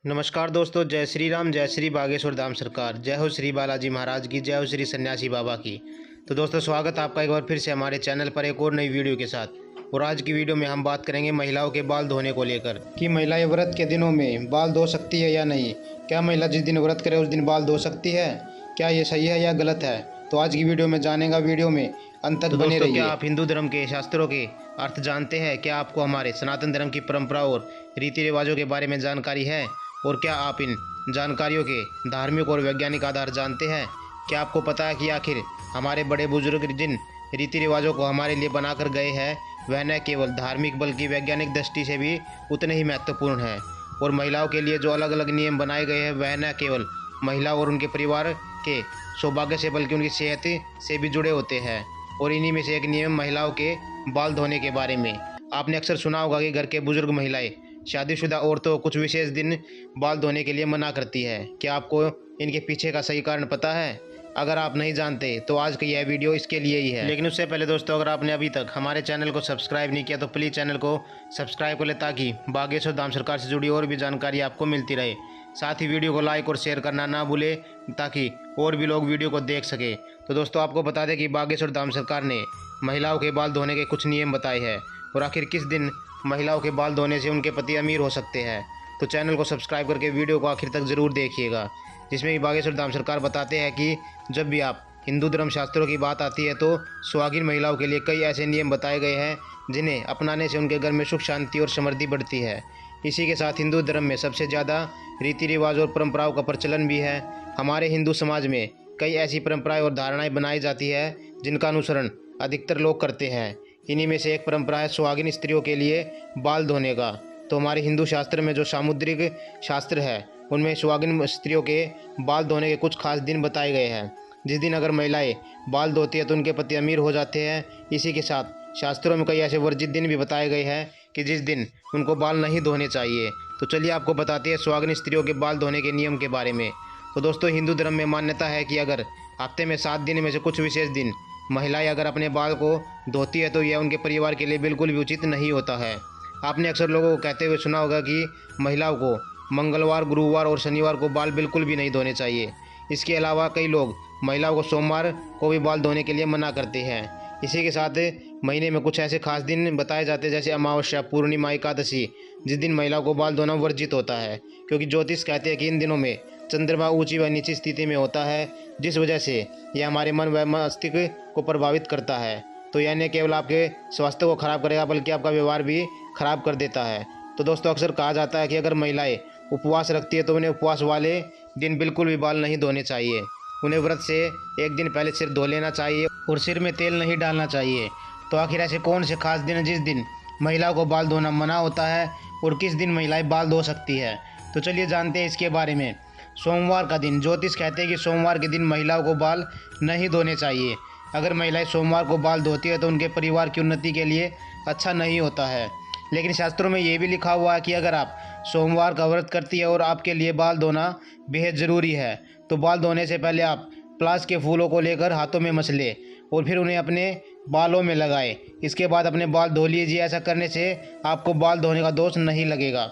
नमस्कार दोस्तों, जय श्री राम, जय श्री बागेश्वर धाम सरकार, जय हो श्री बालाजी महाराज की, जय हो श्री सन्यासी बाबा की। तो दोस्तों, स्वागत है आपका एक बार फिर से हमारे चैनल पर एक और नई वीडियो के साथ। और आज की वीडियो में हम बात करेंगे महिलाओं के बाल धोने को लेकर कि महिलाएं व्रत के दिनों में बाल धो सकती है या नहीं। क्या महिला जिस दिन व्रत करे उस दिन बाल धो सकती है? क्या ये सही है या गलत है? तो आज की वीडियो में जानेगा। वीडियो में अंत तक बने रहिए। क्या आप हिंदू धर्म के शास्त्रों के अर्थ जानते हैं? क्या आपको हमारे सनातन धर्म की परंपरा और रीति रिवाजों के बारे में जानकारी है? और क्या आप इन जानकारियों के धार्मिक और वैज्ञानिक आधार जानते हैं? क्या आपको पता है कि आखिर हमारे बड़े बुजुर्ग जिन रीति रिवाजों को हमारे लिए बनाकर गए हैं वह न केवल धार्मिक बल्कि वैज्ञानिक दृष्टि से भी उतने ही महत्वपूर्ण हैं। और महिलाओं के लिए जो अलग अलग नियम बनाए गए हैं वह न केवल महिला और उनके परिवार के सौभाग्य से बल्कि उनकी सेहत से भी जुड़े होते हैं। और इन्हीं में से एक नियम महिलाओं के बाल धोने के बारे में। आपने अक्सर सुना होगा कि घर के बुजुर्ग महिलाएं शादीशुदा औरतों को कुछ विशेष दिन बाल धोने के लिए मना करती है। क्या आपको इनके पीछे का सही कारण पता है? अगर आप नहीं जानते तो आज की यह वीडियो इसके लिए ही है। लेकिन उससे पहले दोस्तों, अगर आपने अभी तक हमारे चैनल को सब्सक्राइब नहीं किया तो प्लीज़ चैनल को सब्सक्राइब कर ले ताकि बागेश्वर धाम सरकार से जुड़ी और भी जानकारी आपको मिलती रहे। साथ ही वीडियो को लाइक और शेयर करना ना भूले ताकि और भी लोग वीडियो को देख सके। तो दोस्तों, आपको बता दें कि बागेश्वर धाम सरकार ने महिलाओं के बाल धोने के कुछ नियम बताए हैं और आखिर किस दिन महिलाओं के बाल धोने से उनके पति अमीर हो सकते हैं। तो चैनल को सब्सक्राइब करके वीडियो को आखिर तक ज़रूर देखिएगा, जिसमें कि बागेश्वर धाम सरकार बताते हैं कि जब भी आप हिंदू धर्म शास्त्रों की बात आती है तो सुहागिन महिलाओं के लिए कई ऐसे नियम बताए गए हैं जिन्हें अपनाने से उनके घर में सुख शांति और समृद्धि बढ़ती है। इसी के साथ हिंदू धर्म में सबसे ज़्यादा रीति रिवाज और परंपराओं का प्रचलन भी है। हमारे हिंदू समाज में कई ऐसी परंपराएं और धारणाएं बनाई जाती है जिनका अनुसरण अधिकतर लोग करते हैं। इन्हीं में से एक परंपरा है सुहागिन स्त्रियों के लिए बाल धोने का। तो हमारे हिंदू शास्त्र में जो सामुद्रिक शास्त्र है उनमें सुहागिन स्त्रियों के बाल धोने के कुछ खास दिन बताए गए हैं। जिस दिन अगर महिलाएं बाल धोती है तो उनके पति अमीर हो जाते हैं। इसी के साथ शास्त्रों में कई ऐसे वर्जित दिन भी बताए गए हैं कि जिस दिन उनको बाल नहीं धोने चाहिए। तो चलिए आपको बताते हैं सुहागिन स्त्रियों के बाल धोने के नियम के बारे में। तो दोस्तों, हिंदू धर्म में मान्यता है कि अगर हफ्ते में 7 दिन में से कुछ विशेष दिन महिलाएं अगर अपने बाल को धोती है तो यह उनके परिवार के लिए बिल्कुल भी उचित नहीं होता है। आपने अक्सर लोगों को कहते हुए सुना होगा कि महिलाओं को मंगलवार, गुरुवार और शनिवार को बाल बिल्कुल भी नहीं धोने चाहिए। इसके अलावा कई लोग महिलाओं को सोमवार को भी बाल धोने के लिए मना करते हैं। इसी के साथ महीने में कुछ ऐसे खास दिन बताए जाते हैं जैसे अमावस्या, पूर्णिमा, एकादशी, जिस दिन महिलाओं को बाल धोना वर्जित होता है। क्योंकि ज्योतिष कहते हैं कि इन दिनों में चंद्रमा ऊंची व नीची स्थिति में होता है, जिस वजह से यह हमारे मन व मस्तिष्क को प्रभावित करता है। तो यह न केवल आपके स्वास्थ्य को खराब करेगा बल्कि आपका व्यवहार भी खराब कर देता है। तो दोस्तों, अक्सर कहा जाता है कि अगर महिलाएं उपवास रखती है तो उन्हें उपवास वाले दिन बिल्कुल भी बाल नहीं धोने चाहिए। उन्हें व्रत से एक दिन पहले सिर धो लेना चाहिए और सिर में तेल नहीं डालना चाहिए। तो आखिर ऐसे कौन से खास दिन हैं जिस दिन महिलाओं को बाल धोना मना होता है और किस दिन महिलाएं बाल धो सकती है? तो चलिए जानते हैं इसके बारे में। सोमवार का दिन। ज्योतिष कहते हैं कि सोमवार के दिन महिलाओं को बाल नहीं धोने चाहिए। अगर महिलाएं सोमवार को बाल धोती है तो उनके परिवार की उन्नति के लिए अच्छा नहीं होता है। लेकिन शास्त्रों में ये भी लिखा हुआ है कि अगर आप सोमवार का व्रत करती है और आपके लिए बाल धोना बेहद ज़रूरी है तो बाल धोने से पहले आप प्लास के फूलों को लेकर हाथों में मसलें और फिर उन्हें अपने बालों में लगाएं। इसके बाद अपने बाल धो लीजिए। ऐसा करने से आपको बाल धोने का दोष नहीं लगेगा।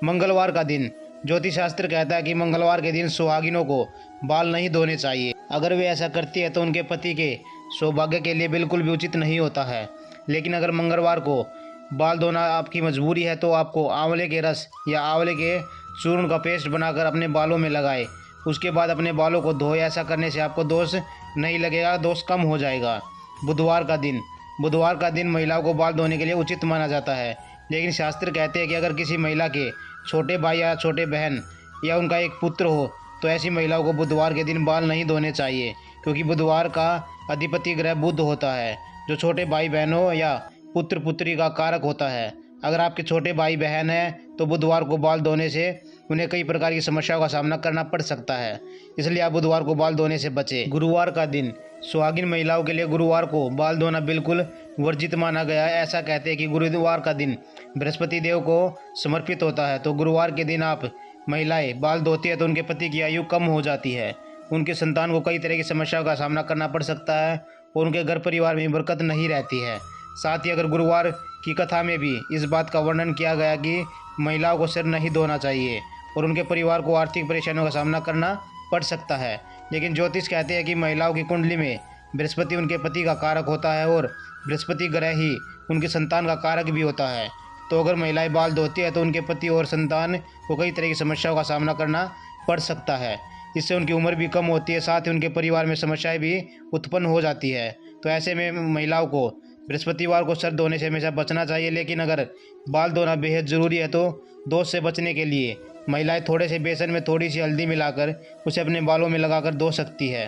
मंगलवार का दिन। ज्योतिष शास्त्र कहता है कि मंगलवार के दिन सुहागिनों को बाल नहीं धोने चाहिए। अगर वे ऐसा करती है तो उनके पति के सौभाग्य के लिए बिल्कुल भी उचित नहीं होता है। लेकिन अगर मंगलवार को बाल धोना आपकी मजबूरी है तो आपको आंवले के रस या आंवले के चूर्ण का पेस्ट बनाकर अपने बालों में लगाएं। उसके बाद अपने बालों को धोए। ऐसा करने से आपको दोष नहीं लगेगा, दोष कम हो जाएगा। बुधवार का दिन। बुधवार का दिन महिलाओं को बाल धोने के लिए उचित माना जाता है। लेकिन शास्त्र कहते हैं कि अगर किसी महिला के छोटे भाई या छोटे बहन या उनका एक पुत्र हो तो ऐसी महिलाओं को बुधवार के दिन बाल नहीं धोने चाहिए। क्योंकि बुधवार का अधिपति ग्रह बुध होता है जो छोटे भाई बहनों या पुत्र पुत्री का कारक होता है। अगर आपके छोटे भाई बहन हैं तो बुधवार को बाल धोने से उन्हें कई प्रकार की समस्याओं का सामना करना पड़ सकता है। इसलिए आप बुधवार को बाल धोने से बचें। गुरुवार का दिन। सुहागिन महिलाओं के लिए गुरुवार को बाल धोना बिल्कुल वर्जित माना गया है। ऐसा कहते हैं कि गुरुवार का दिन बृहस्पति देव को समर्पित होता है। तो गुरुवार के दिन आप महिलाएं बाल धोती है तो उनके पति की आयु कम हो जाती है। उनके संतान को कई तरह की समस्याओं का सामना करना पड़ सकता है और उनके घर परिवार में बरकत नहीं रहती है। साथ ही अगर गुरुवार की कथा में भी इस बात का वर्णन किया गया कि महिलाओं को सिर नहीं धोना चाहिए और उनके परिवार को आर्थिक परेशानियों का सामना करना पड़ सकता है। लेकिन ज्योतिष कहते हैं कि महिलाओं की कुंडली में बृहस्पति उनके पति का कारक होता है और बृहस्पति ग्रह ही उनकी संतान का कारक भी होता है। तो अगर महिलाएं बाल धोती है तो उनके पति और संतान को कई तरह की समस्याओं का सामना करना पड़ सकता है। इससे उनकी उम्र भी कम होती है, साथ ही उनके परिवार में समस्याएं भी उत्पन्न हो जाती है। तो ऐसे में महिलाओं को बृहस्पतिवार को सर धोने से हमेशा बचना चाहिए। लेकिन अगर बाल धोना बेहद ज़रूरी है तो दोष से बचने के लिए महिलाएं थोड़े से बेसन में थोड़ी सी हल्दी मिलाकर उसे अपने बालों में लगाकर धो सकती है।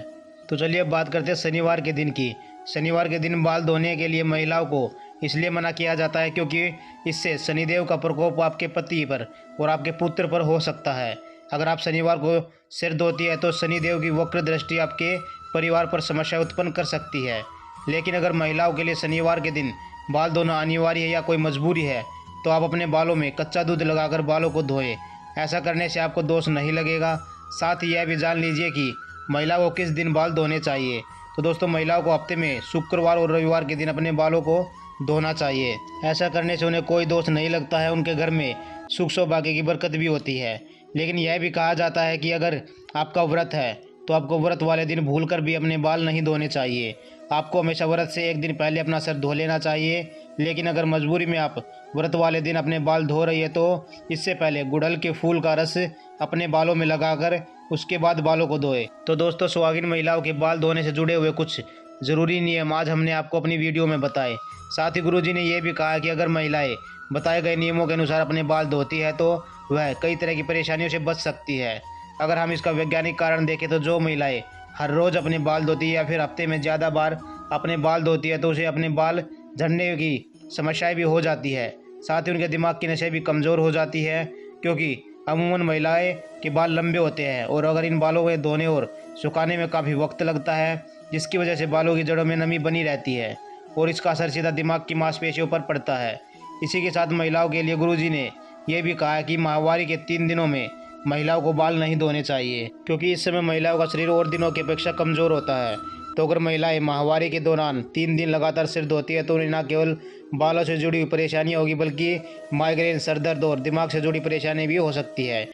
तो चलिए अब बात करते हैं शनिवार के दिन की। शनिवार के दिन बाल धोने के लिए महिलाओं को इसलिए मना किया जाता है क्योंकि इससे शनिदेव का प्रकोप आपके पति पर और आपके पुत्र पर हो सकता है। अगर आप शनिवार को सिर धोती है तो शनिदेव की वक्र दृष्टि आपके परिवार पर समस्या उत्पन्न कर सकती है। लेकिन अगर महिलाओं के लिए शनिवार के दिन बाल धोना अनिवार्य है या कोई मजबूरी है तो आप अपने बालों में कच्चा दूध लगाकर बालों को धोएं। ऐसा करने से आपको दोष नहीं लगेगा। साथ ही यह भी जान लीजिए कि महिला को किस दिन बाल धोने चाहिए। तो दोस्तों, महिलाओं को हफ्ते में शुक्रवार और रविवार के दिन अपने बालों को धोना चाहिए। ऐसा करने से उन्हें कोई दोष नहीं लगता है, उनके घर में सुख सौभाग्य की बरकत भी होती है। लेकिन यह भी कहा जाता है कि अगर आपका व्रत है तो आपको व्रत वाले दिन भूलकर भी अपने बाल नहीं धोने चाहिए। आपको हमेशा व्रत से एक दिन पहले अपना सर धो लेना चाहिए। लेकिन अगर मजबूरी में आप व्रत वाले दिन अपने बाल धो रही है तो इससे पहले गुड़हल के फूल का रस अपने बालों में लगाकर उसके बाद बालों को धोए। तो दोस्तों, सुहागिन महिलाओं के बाल धोने से जुड़े हुए कुछ ज़रूरी नियम आज हमने आपको अपनी वीडियो में बताए। साथ ही गुरुजी ने यह भी कहा कि अगर महिलाएं बताए गए नियमों के अनुसार अपने बाल धोती है तो वह कई तरह की परेशानियों से बच सकती है। अगर हम इसका वैज्ञानिक कारण देखें तो जो महिलाएं हर रोज़ अपने बाल धोती है या फिर हफ्ते में ज़्यादा बार अपने बाल धोती है तो उसे अपने बाल झड़ने की समस्याएं भी हो जाती है। साथ ही उनके दिमाग की नसें भी कमज़ोर हो जाती है क्योंकि अमूमन महिलाएं के बाल लंबे होते हैं और अगर इन बालों को धोने और सुखाने में काफ़ी वक्त लगता है, जिसकी वजह से बालों की जड़ों में नमी बनी रहती है और इसका असर सीधा दिमाग की मांसपेशियों पर पड़ता है। इसी के साथ महिलाओं के लिए गुरुजी ने यह भी कहा कि माहवारी के 3 दिनों में महिलाओं को बाल नहीं धोने चाहिए क्योंकि इस समय महिलाओं का शरीर और दिनों की अपेक्षा कमज़ोर होता है। तो अगर महिलाएं माहवारी के दौरान 3 दिन लगातार सिर धोती है तो उन्हें न केवल बालों से जुड़ी हुई परेशानियां होगी बल्कि माइग्रेन, सर दर्द और दिमाग से जुड़ी परेशानी भी हो सकती है।